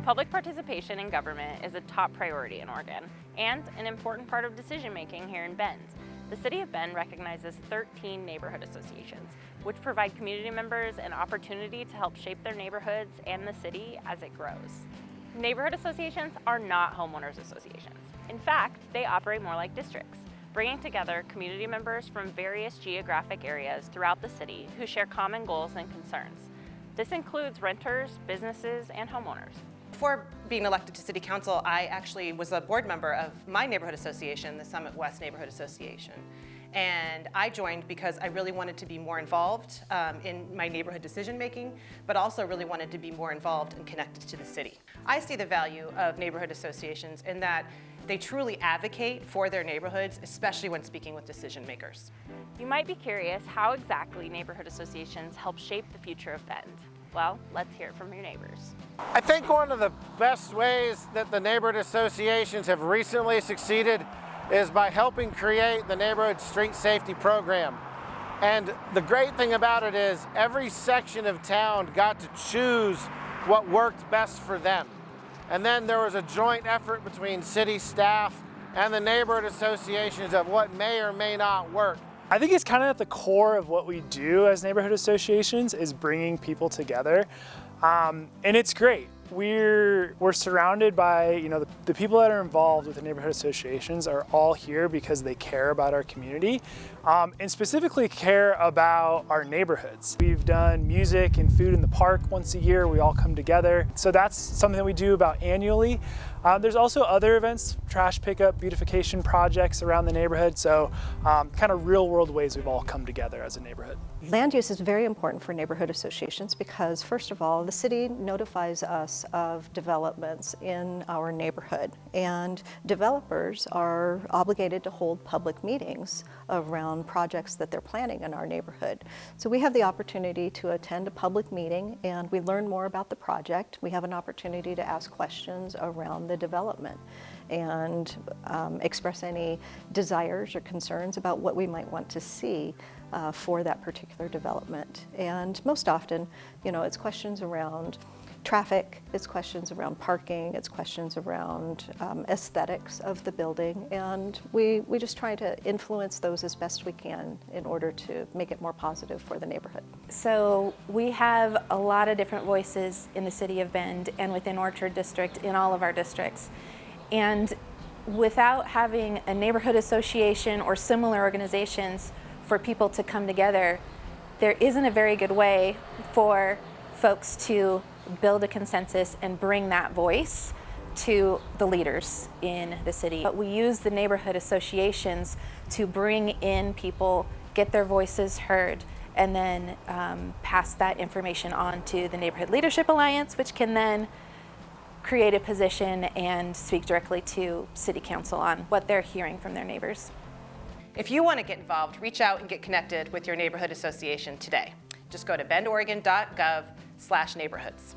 Public participation in government is a top priority in Oregon and an important part of decision-making here in Bend. The City of Bend recognizes 13 neighborhood associations, which provide community members an opportunity to help shape their neighborhoods and the city as it grows. Neighborhood associations are not homeowners associations. In fact, they operate more like districts, bringing together community members from various geographic areas throughout the city who share common goals and concerns. This includes renters, businesses, and homeowners. Before being elected to City Council, I actually was a board member of my neighborhood association, the Summit West Neighborhood Association. And I joined because I really wanted to be more involved in my neighborhood decision making, but also really wanted to be more involved and connected to the city. I see the value of neighborhood associations in that they truly advocate for their neighborhoods, especially when speaking with decision makers. You might be curious how exactly neighborhood associations help shape the future of Bend. Well, let's hear it from your neighbors. I think one of the best ways that the neighborhood associations have recently succeeded is by helping create the neighborhood street safety program. And the great thing about it is every section of town got to choose what worked best for them. And then there was a joint effort between city staff and the neighborhood associations of what may or may not work. I think it's kind of at the core of what we do as neighborhood associations is bringing people together. And it's great. We're surrounded by, the people that are involved with the neighborhood associations are all here because they care about our community and specifically care about our neighborhoods. We've done music and food in the park once a year. We all come together. So that's something that we do about annually. There's also other events, trash pickup, beautification projects around the neighborhood. So kind of real world ways we've all come together as a neighborhood. Land use is very important for neighborhood associations because, first of all, the city notifies us of developments in our neighborhood, and developers are obligated to hold public meetings around projects that they're planning in our neighborhood. So we have the opportunity to attend a public meeting and we learn more about the project. We have an opportunity to ask questions around the development and express any desires or concerns about what we might want to see for that particular development. And most often, it's questions around traffic, it's questions around parking, it's questions around aesthetics of the building, and we just try to influence those as best we can in order to make it more positive for the neighborhood. So we have a lot of different voices in the City of Bend and within Orchard District, in all of our districts. And without having a neighborhood association or similar organizations for people to come together, there isn't a very good way for folks to build a consensus and bring that voice to the leaders in the city. But we use the neighborhood associations to bring in people, get their voices heard, and then pass that information on to the Neighborhood Leadership Alliance, which can then create a position and speak directly to City Council on what they're hearing from their neighbors. If you want to get involved, reach out and get connected with your neighborhood association today. Just go to bendoregon.gov/neighborhoods.